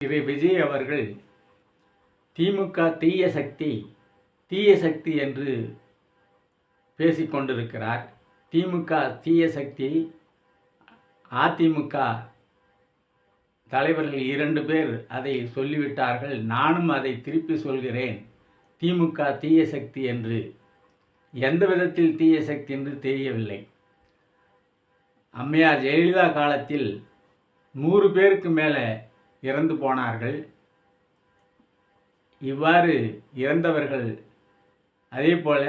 திரு விஜய் அவர்கள் திமுக தீய சக்தி என்று பேசிக்கொண்டிருக்கிறார். திமுக தீய சக்தி, அதிமுக தலைவர்கள் 2 பேர் அதை சொல்லிவிட்டார்கள். நானும் அதை திருப்பி சொல்கிறேன். திமுக தீய சக்தி என்று. எந்த விதத்தில் தீய சக்தி என்று தெரியவில்லை. அம்மையார் ஜெயலலிதா காலத்தில் 100 பேருக்கு மேலே இறந்து போனார்கள். இவ்வாறு இறந்தவர்கள் அதேபோல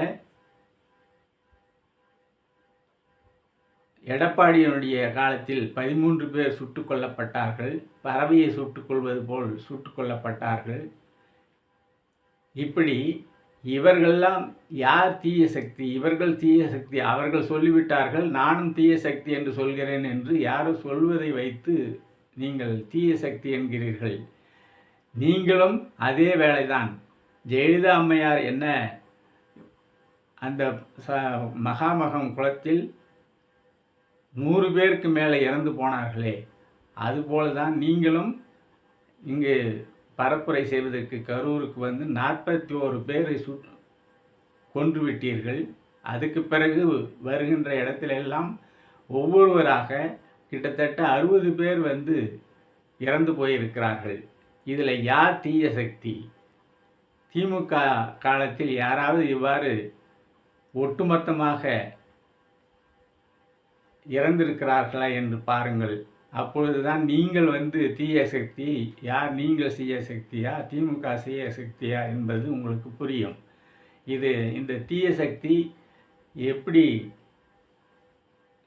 எடப்பாடியினுடைய காலத்தில் 13 பேர் சுட்டுக் கொல்லப்பட்டார்கள். பறவையை சுட்டுக் கொள்வது போல் சுட்டுக் கொல்லப்பட்டார்கள். இப்படி இவர்களெல்லாம் யார் தீய சக்தி? இவர்கள் தீய சக்தி, அவர்கள் சொல்லிவிட்டார்கள், நானும் தீய சக்தி என்று சொல்கிறேன் என்று யாரோ சொல்வதை வைத்து நீங்கள் தீய சக்தி என்கிறீர்கள். நீங்களும் அதே வேளைதான். ஜெயலலிதா அம்மையார் என்ன அந்த மகாமகம் குளத்தில் 100 பேருக்கு மேலே இறந்து போனார்களே, அதுபோல தான் நீங்களும் இங்கு பரப்புரை செய்வதற்கு கரூருக்கு வந்து 41 பேரை கொன்றுவிட்டீர்கள். அதுக்கு பிறகு வருகின்ற இடத்திலெல்லாம் ஒவ்வொருவராக கிட்டத்தட்ட 60 பேர் வந்து இறந்து போயிருக்கிறார்கள். இதில் யார் தீய சக்தி? திமுக காலத்தில் யாராவது இவ்வாறு ஒட்டுமொத்தமாக இறந்திருக்கிறார்களா என்று பாருங்கள். அப்பொழுதுதான் நீங்கள் வந்து தீய சக்தி, யார் நீங்கள் தீய சக்தியா திமுக தீய சக்தியா என்பது உங்களுக்கு புரியும். இந்த தீய சக்தி எப்படி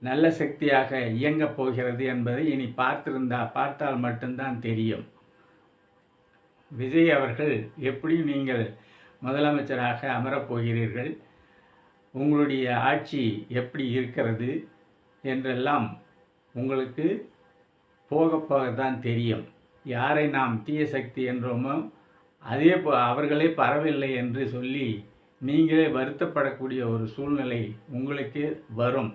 நல்ல சக்தியாக இயங்கப் போகிறது என்பதை இனி பார்த்தால் மட்டும்தான் தெரியும். விஜய் அவர்கள் எப்படி நீங்கள் முதலமைச்சராக அமரப்போகிறீர்கள், உங்களுடைய ஆட்சி எப்படி இருக்கிறது என்றெல்லாம் உங்களுக்கு போகத்தான் தெரியும். யாரை நாம் தீய சக்தி என்றோமோ அதே அவர்களே பரவில்லை என்று சொல்லி நீங்களே வருத்தப்படக்கூடிய ஒரு சூழ்நிலை உங்களுக்கு வரும்.